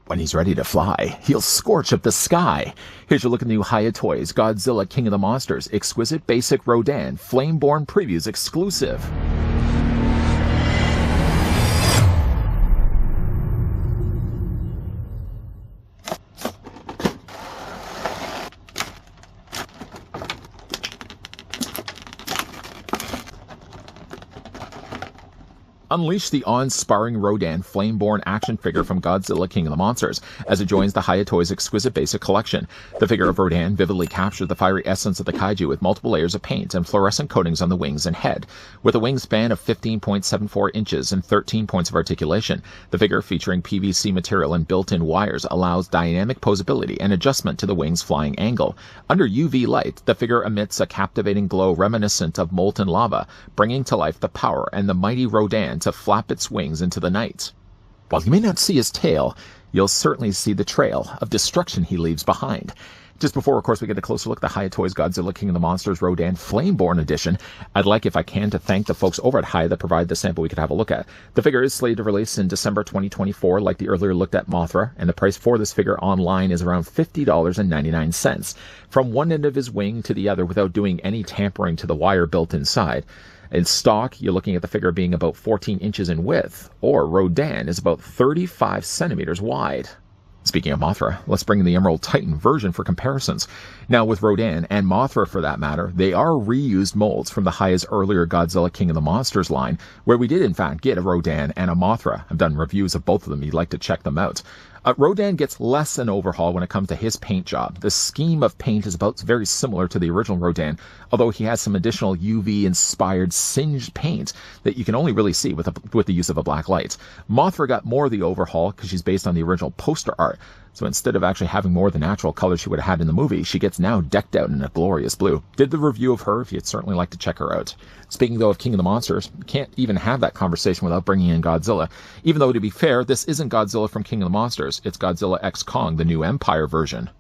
When he's ready to fly, he'll scorch up the sky. Here's your look at the new Hiya Toys Godzilla King of the Monsters Exquisite Basic Rodan Flameborn Previews exclusive. Unleash the awe-inspiring Rodan Flameborn action figure from Godzilla King of the Monsters as it joins the Hiya Toys Exquisite Basic Collection. The figure of Rodan vividly captures the fiery essence of the kaiju with multiple layers of paint and fluorescent coatings on the wings and head. With a wingspan of 15.74 inches and 13 points of articulation, the figure featuring PVC material and built-in wires allows dynamic posability and adjustment to the wing's flying angle. Under UV light, the figure emits a captivating glow reminiscent of molten lava, bringing to life the power and the mighty Rodan to flap its wings into the night. While you may not see his tail, you'll certainly see the trail of destruction he leaves behind. Just before, of course, we get a closer look at the Hiya Toys Godzilla King of the Monsters Rodan Flameborn edition, I'd like, if I can, to thank the folks over at Hiya that provide the sample we could have a look at. The figure is slated to release in December 2024, like the earlier looked at Mothra, and the price for this figure online is around $50.99. From one end of his wing to the other without doing any tampering to the wire built inside. In stock, you're looking at the figure being about 14 inches in width, or Rodan is about 35 centimeters wide. Speaking of Mothra, let's bring in the Emerald Titan version for comparisons. Now, with Rodan, and Mothra for that matter, they are reused molds from the Hiya's earlier Godzilla King of the Monsters line, where we did in fact get a Rodan and a Mothra. I've done reviews of both of them. You'd like to check them out. Rodan gets less an overhaul when it comes to his paint job. The scheme of paint is about very similar to the original Rodan, although he has some additional UV-inspired singed paint that you can only really see with the use of a black light. Mothra got more of the overhaul because she's based on the original poster art. So instead of actually having more of the natural color she would have had in the movie, she gets now decked out in a glorious blue. Did the review of her if you'd certainly like to check her out. Speaking, though, of King of the Monsters, you can't even have that conversation without bringing in Godzilla. Even though, to be fair, this isn't Godzilla from King of the Monsters. It's Godzilla X Kong, the new Empire version.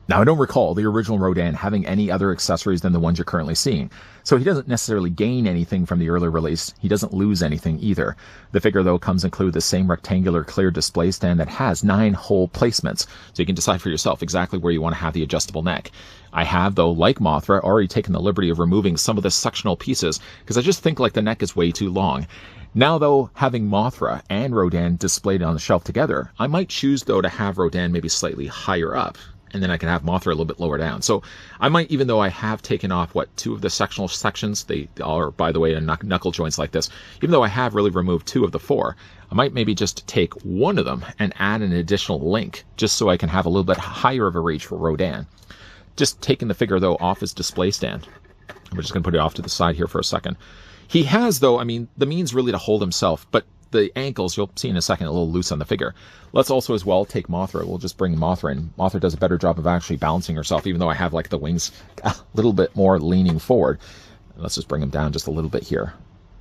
Now, I don't recall the original Rodan having any other accessories than the ones you're currently seeing, so he doesn't necessarily gain anything from the earlier release. He doesn't lose anything either. The figure, though, comes include the same rectangular clear display stand that has 9 hole placements, so you can decide for yourself exactly where you want to have the adjustable neck. I have, though, like Mothra, already taken the liberty of removing some of the sectional pieces, because I just think like the neck is way too long. Now, though, having Mothra and Rodan displayed on the shelf together, I might choose, though, to have Rodan maybe slightly higher up, and then I can have Mothra a little bit lower down. So I might, even though I have taken off, 2 of the sectional sections, they are, by the way, knuckle joints like this, even though I have really removed 2 of the 4, I might maybe just take one of them and add an additional link, just so I can have a little bit higher of a reach for Rodan. Just taking the figure, though, off his display stand. We're just going to put it off to the side here for a second. He has, though, the means really to hold himself, but the ankles, you'll see in a second, a little loose on the figure. Let's also as well take Mothra. We'll just bring Mothra in. Mothra does a better job of actually balancing herself, even though I have like the wings a little bit more leaning forward. Let's just bring them down just a little bit here.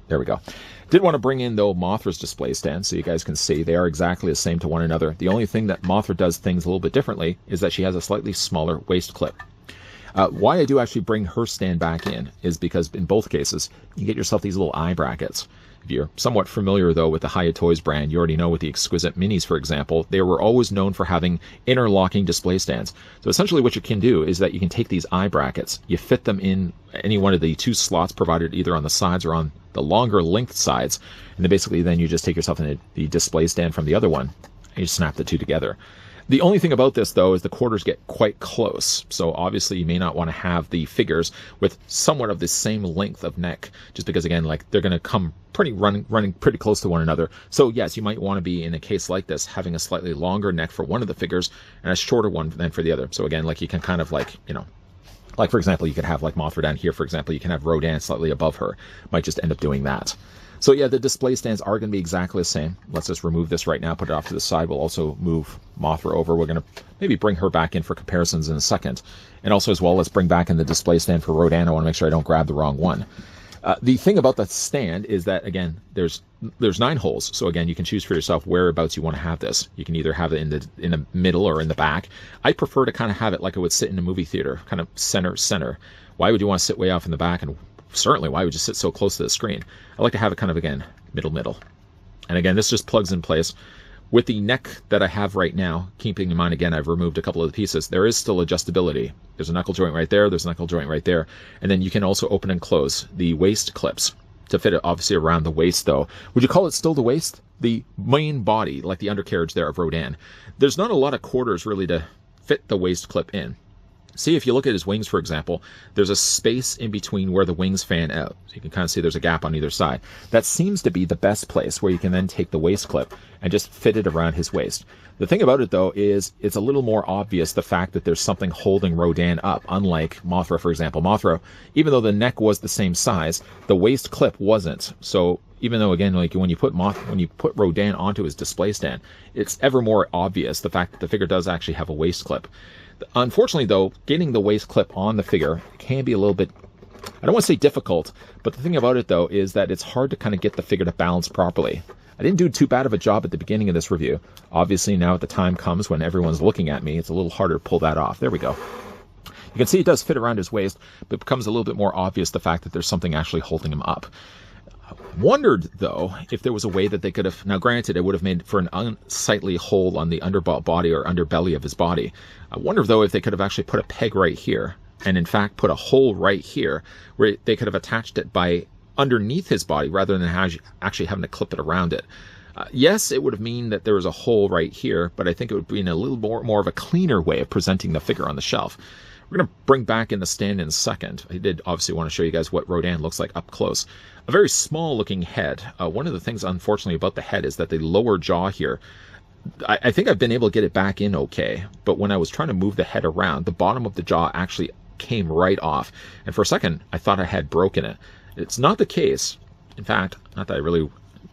There we go. Did want to bring in, though, Mothra's display stand so you guys can see they are exactly the same to one another. The only thing that Mothra does things a little bit differently is that she has a slightly smaller waist clip. Why I do actually bring her stand back in is because in both cases, you get yourself these little eye brackets. If you're somewhat familiar, though, with the Hiya Toys brand, you already know with the Exquisite Minis, for example, they were always known for having interlocking display stands. So essentially what you can do is that you can take these eye brackets, you fit them in any one of the 2 slots provided either on the sides or on the longer length sides, and then basically then you just take yourself in the display stand from the other one, and you snap the 2 together. The only thing about this, though, is the quarters get quite close. So obviously you may not want to have the figures with somewhat of the same length of neck, just because, again, like they're going to come running pretty close to one another. So yes, you might want to be, in a case like this, having a slightly longer neck for one of the figures and a shorter one than for the other. So again, like you can kind of like, like for example, you could have like Mothra down here, for example, you can have Rodan slightly above her. Might just end up doing that. So yeah, the display stands are going to be exactly the same. Let's just remove this right now, put it off to the side. We'll also move Mothra over. We're going to maybe bring her back in for comparisons in a second. And also as well, let's bring back in the display stand for Rodan. I want to make sure I don't grab the wrong one. The thing about the stand is that, again, there's 9 holes. So again, you can choose for yourself whereabouts you want to have this. You can either have it in the middle or in the back. I prefer to kind of have it like it would sit in a movie theater, kind of center. Why would you want to sit way off in the back? And certainly, why would you sit so close to the screen? I like to have it kind of, again, middle. And again, this just plugs in place. With the neck that I have right now, keeping in mind, again, I've removed a couple of the pieces, there is still adjustability. There's a knuckle joint right there, there's a knuckle joint right there, and then you can also open and close the waist clips to fit it obviously around the waist, though. Would you call it still the waist? The main body, like the undercarriage there of Rodan. There's not a lot of quarters really to fit the waist clip in. See, if you look at his wings, for example, there's a space in between where the wings fan out. So you can kind of see there's a gap on either side. That seems to be the best place where you can then take the waist clip and just fit it around his waist. The thing about it, though, is it's a little more obvious the fact that there's something holding Rodan up, unlike Mothra, for example. Mothra, even though the neck was the same size, the waist clip wasn't. So even though, again, like when you put Rodan onto his display stand, it's ever more obvious the fact that the figure does actually have a waist clip. Unfortunately, though, getting the waist clip on the figure can be a little bit, I don't want to say difficult, but the thing about it, though, is that it's hard to kind of get the figure to balance properly. I didn't do too bad of a job at the beginning of this review. Obviously, now at the time comes when everyone's looking at me, it's a little harder to pull that off. There we go. You can see it does fit around his waist, but it becomes a little bit more obvious the fact that there's something actually holding him up. Wondered, though, if there was a way that they could have, now granted, it would have made for an unsightly hole on the body or underbelly of his body. I wonder, though, if they could have actually put a peg right here, and in fact put a hole right here, where they could have attached it by underneath his body, rather than actually having to clip it around it. Yes, it would have mean that there was a hole right here, but I think it would be in a little more of a cleaner way of presenting the figure on the shelf. We're going to bring back in the stand in a second. I did obviously want to show you guys what Rodan looks like up close. A very small looking head. One of the things, unfortunately, about the head is that the lower jaw here, I think I've been able to get it back in okay, but when I was trying to move the head around, the bottom of the jaw actually came right off. And for a second, I thought I had broken it. It's not the case. In fact, not that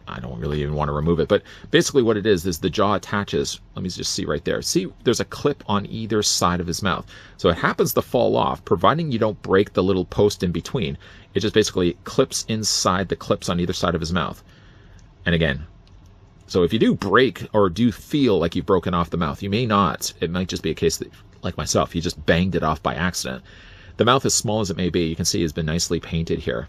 I don't really even want to remove it, but basically what it is the jaw attaches. Let me just see right there. See, there's a clip on either side of his mouth. So it happens to fall off, providing you don't break the little post in between. It just basically clips inside the clips on either side of his mouth. And again, so if you do break or do feel like you've broken off the mouth, you may not. It might just be a case that, like myself, you just banged it off by accident. The mouth, as small as it may be, you can see has been nicely painted here.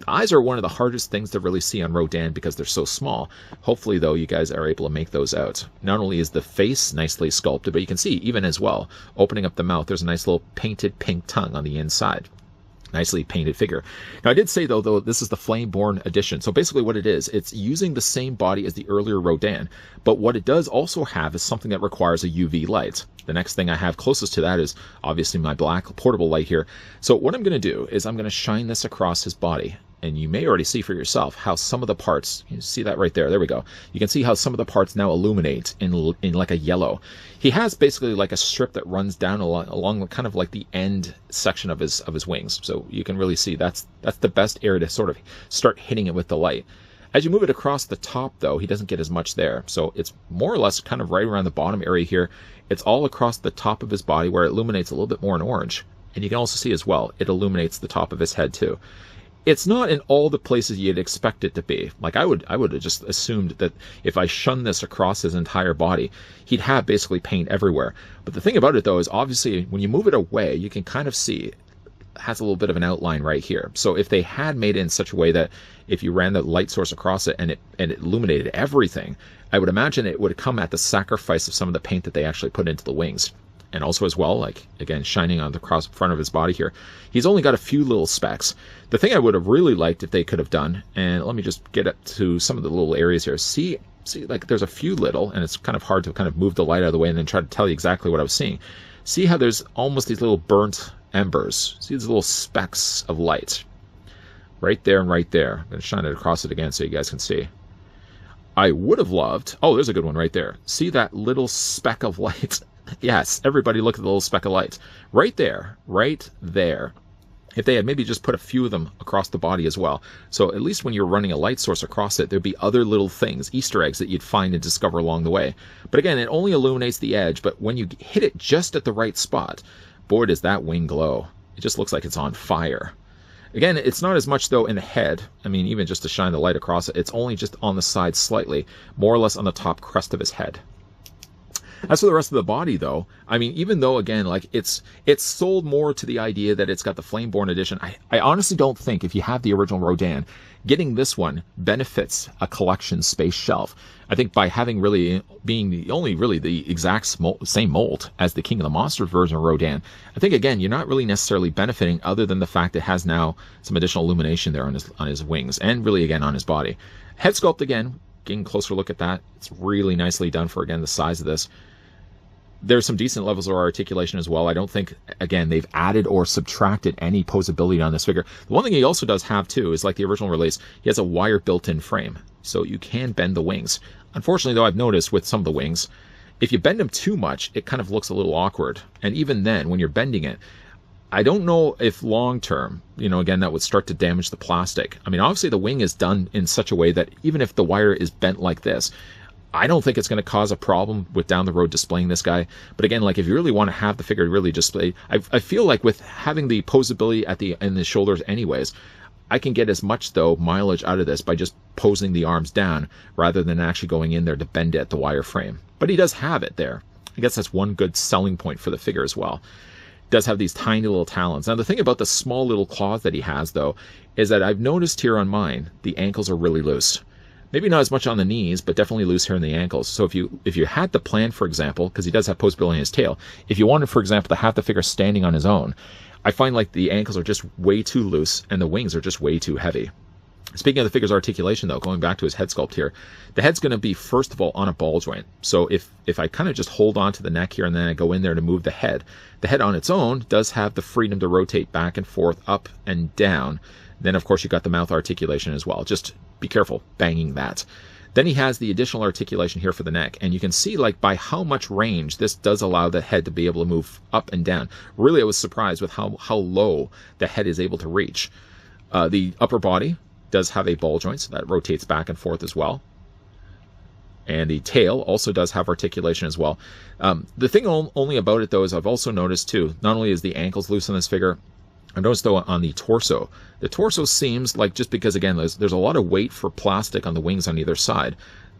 Eyes are one of the hardest things to really see on Rodan because they're so small. Hopefully, though, you guys are able to make those out. Not only is the face nicely sculpted, but you can see, even as well, opening up the mouth, there's a nice little painted pink tongue on the inside. Nicely painted figure. Now, I did say, though, this is the Flameborn edition. So basically what it is, it's using the same body as the earlier Rodan, but what it does also have is something that requires a UV light. The next thing I have closest to that is obviously my black portable light here. So what I'm going to do is I'm going to shine this across his body. And you may already see for yourself how some of the parts, you see that right there, there we go. You can see how some of the parts now illuminate in like a yellow. He has basically like a strip that runs down along kind of like the end section of his wings. So you can really see that's the best area to sort of start hitting it with the light. As you move it across the top, though, he doesn't get as much there. So it's more or less kind of right around the bottom area here. It's all across the top of his body where it illuminates a little bit more in orange. And you can also see as well, it illuminates the top of his head too. It's not in all the places you'd expect it to be. Like I would have just assumed that if I shun this across his entire body, he'd have basically paint everywhere. But the thing about it, though, is obviously when you move it away, you can kind of see it has a little bit of an outline right here. So if they had made it in such a way that if you ran the light source across it and it illuminated everything, I would imagine it would come at the sacrifice of some of the paint that they actually put into the wings. And also as well, like, again, shining on the cross front of his body here, he's only got a few little specks. The thing I would have really liked if they could have done, and let me just get up to some of the little areas here. See, like there's a few little, and it's kind of hard to kind of move the light out of the way and then try to tell you exactly what I was seeing. See how there's almost these little burnt embers. See these little specks of light. Right there and right there. I'm going to shine it across it again so you guys can see. I would have loved, oh, there's a good one right there. See that little speck of light? Yes, everybody look at the little speck of light. Right there, right there. If they had maybe just put a few of them across the body as well. So at least when you're running a light source across it, there'd be other little things, Easter eggs that you'd find and discover along the way. But again, it only illuminates the edge, but when you hit it just at the right spot, boy, does that wing glow. It just looks like it's on fire. Again, it's not as much, though, in the head. I mean, even just to shine the light across it, it's only just on the side slightly, more or less on the top crest of his head. As for the rest of the body, though, I mean, even though, again, like, it's sold more to the idea that it's got the Flameborn edition, I honestly don't think, if you have the original Rodan, getting this one benefits a collection space shelf. I think by having really being the exact same mold as the King of the Monsters version of Rodan, I think, again, you're not really necessarily benefiting other than the fact it has now some additional illumination there on his wings, and really, again, on his body. Head sculpt, again, getting a closer look at that. It's really nicely done for, again, the size of this. There's some decent levels of articulation as well. I don't think, again, they've added or subtracted any posability on this figure. The one thing he also does have, too, is like the original release, he has a wire built-in frame, so you can bend the wings. Unfortunately, though, I've noticed with some of the wings, if you bend them too much, it kind of looks a little awkward. And even then, when you're bending it, I don't know if long-term, again, that would start to damage the plastic. I mean, obviously, the wing is done in such a way that even if the wire is bent like this, I don't think it's going to cause a problem with down the road displaying this guy. But again, like, if you really want to have the figure really display, I feel like with having the posability in the shoulders anyways, I can get as much, though, mileage out of this by just posing the arms down rather than actually going in there to bend it at the wire frame. But he does have it there. I guess that's one good selling point for the figure as well. Does have these tiny little talons. Now, the thing about the small little claws that he has, though, is that I've noticed here on mine, the ankles are really loose. Maybe not as much on the knees, but definitely loose here in the ankles. So if you had the plan, for example, because he does have posability in his tail, if you wanted, for example, to have the figure standing on his own, I find like the ankles are just way too loose and the wings are just way too heavy. Speaking of the figure's articulation, though, going back to his head sculpt here, the head's going to be, first of all, on a ball joint. So if I kind of just hold on to the neck here and then I go in there to move the head on its own does have the freedom to rotate back and forth, up and down. Then, of course, you've got the mouth articulation as well. Just be careful banging that. Then he has the additional articulation here for the neck, and you can see, like, by how much range this does allow the head to be able to move up and down. Really, I was surprised with how low the head is able to reach. The upper body does have a ball joint, so that rotates back and forth as well. And the tail also does have articulation as well. The thing only about it, though, is I've also noticed, too, not only is the ankles loose on this figure, I noticed, though, on the torso seems like, just because, again, there's a lot of weight for plastic on the wings on either side,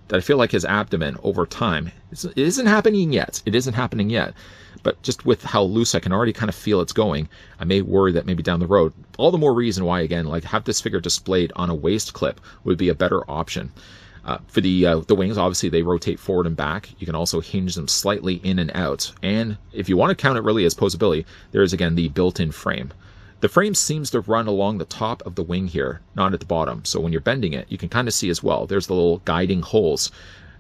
that I feel like his abdomen, over time, it isn't happening yet. It isn't happening yet. But just with how loose I can already kind of feel it's going, I may worry that maybe down the road, all the more reason why, again, like, have this figure displayed on a waist clip would be a better option. For the wings, obviously, they rotate forward and back. You can also hinge them slightly in and out. And if you want to count it really as posability, there is, again, the built-in frame. The frame seems to run along the top of the wing here, not at the bottom. So when you're bending it, you can kind of see as well. There's the little guiding holes.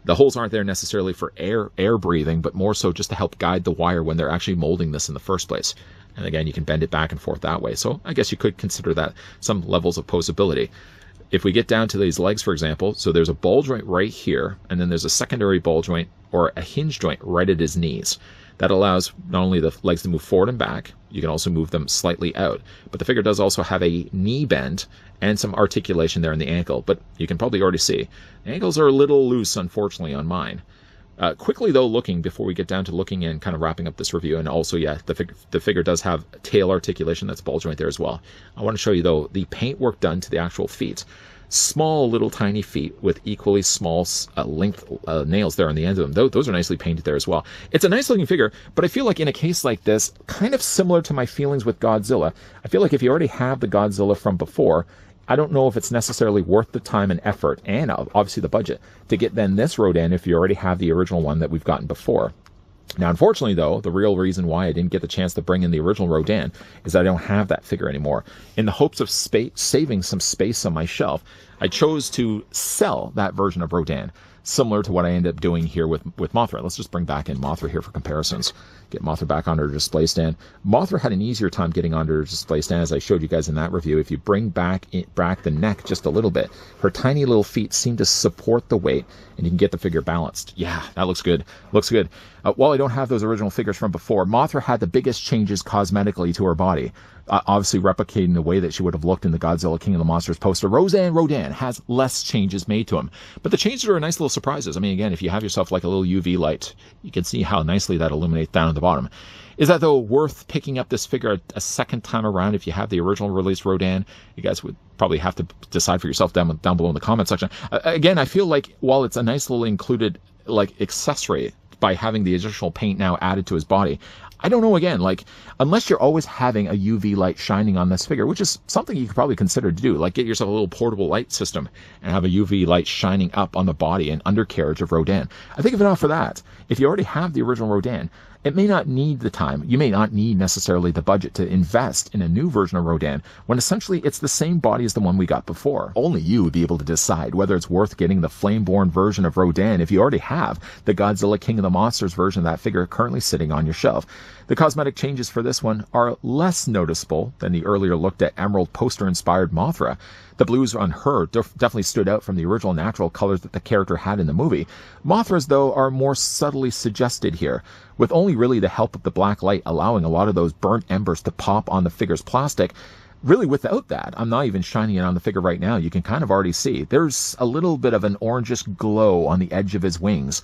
The holes aren't there necessarily for air breathing, but more so just to help guide the wire when they're actually molding this in the first place. And again, you can bend it back and forth that way. So I guess you could consider that some levels of posability. If we get down to these legs, for example, so there's a ball joint right here, and then there's a secondary ball joint or a hinge joint right at his knees. That allows not only the legs to move forward and back, you can also move them slightly out. But the figure does also have a knee bend and some articulation there in the ankle. But you can probably already see, the ankles are a little loose, unfortunately, on mine. Quickly, though, looking, before we get down to looking and kind of wrapping up this review, and also, yeah, the figure does have tail articulation, that's ball joint there as well. I want to show you, though, the paintwork done to the actual feet. Small little tiny feet with equally small length nails there on the end of them. Those are nicely painted there as well. It's a nice looking figure, but I feel like in a case like this, kind of similar to my feelings with Godzilla, I feel like if you already have the Godzilla from before, I don't know if it's necessarily worth the time and effort, and obviously the budget, to get then this Rodan if you already have the original one that we've gotten before. Now, unfortunately, though, the real reason why I didn't get the chance to bring in the original Rodan is that I don't have that figure anymore. In the hopes of saving some space on my shelf, I chose to sell that version of Rodan, similar to what I ended up doing here with Mothra. Let's just bring back in Mothra here for comparisons. Get Mothra back onto her display stand. Mothra had an easier time getting onto her display stand, as I showed you guys in that review. If you bring back the neck just a little bit, her tiny little feet seem to support the weight, and you can get the figure balanced. Yeah, that looks good. Looks good. While I don't have those original figures from before, Mothra had the biggest changes cosmetically to her body. Obviously replicating the way that she would have looked in the Godzilla King of the Monsters poster. Rodan has less changes made to him. But the changes are nice little surprises. I mean, again, if you have yourself like a little UV light, you can see how nicely that illuminates down at the bottom. Is that, though, worth picking up this figure a second time around if you have the original release Rodan? You guys would probably have to decide for yourself down below in the comment section. Again, I feel like while it's a nice little included like accessory by having the additional paint now added to his body. I don't know, again, like, unless you're always having a UV light shining on this figure, which is something you could probably consider to do, like get yourself a little portable light system and have a UV light shining up on the body and undercarriage of Rodan. I think of enough for that. If you already have the original Rodan, it may not need the time. You may not need necessarily the budget to invest in a new version of Rodan when essentially it's the same body as the one we got before. Only you would be able to decide whether it's worth getting the Flameborn version of Rodan if you already have the Godzilla King of the Monsters version of that figure currently sitting on your shelf. The cosmetic changes for this one are less noticeable than the earlier looked at emerald poster-inspired Mothra. The blues on her definitely stood out from the original natural colors that the character had in the movie. Mothra's, though, are more subtly suggested here, with only really the help of the black light allowing a lot of those burnt embers to pop on the figure's plastic. Really, without that, I'm not even shining it on the figure right now, you can kind of already see there's a little bit of an orangish glow on the edge of his wings.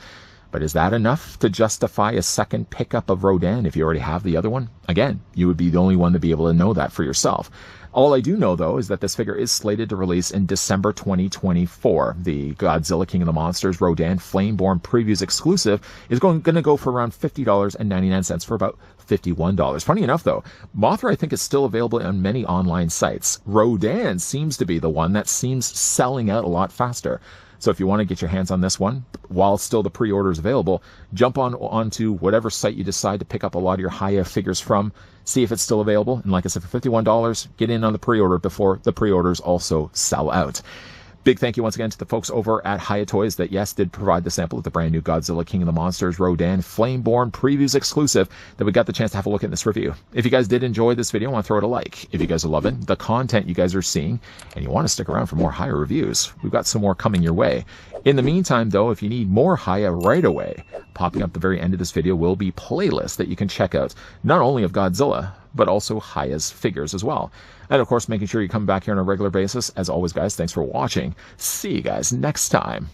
But is that enough to justify a second pickup of Rodan if you already have the other one? Again, you would be the only one to be able to know that for yourself. All I do know, though, is that this figure is slated to release in December 2024. The Godzilla King of the Monsters Rodan Flameborn Previews exclusive is going to go for around $50.99 for about $51. Funny enough, though, Mothra I think is still available on many online sites. Rodan seems to be the one that seems selling out a lot faster. So if you want to get your hands on this one, while still the pre-order is available, jump onto whatever site you decide to pick up a lot of your Hiya figures from, see if it's still available, and like I said, for $51, get in on the pre-order before the pre-orders also sell out. Big thank you once again to the folks over at Hiya Toys that, yes, did provide the sample of the brand new Godzilla King of the Monsters Rodan Flameborn Previews exclusive that we got the chance to have a look at in this review. If you guys did enjoy this video, I want to throw it a like. If you guys are loving the content you guys are seeing and you want to stick around for more Hiya reviews, we've got some more coming your way. In the meantime, though, if you need more Hiya right away, popping up at the very end of this video will be playlists that you can check out, not only of Godzilla, but also Hiya's figures as well. And of course, making sure you come back here on a regular basis. As always, guys, thanks for watching. See you guys next time.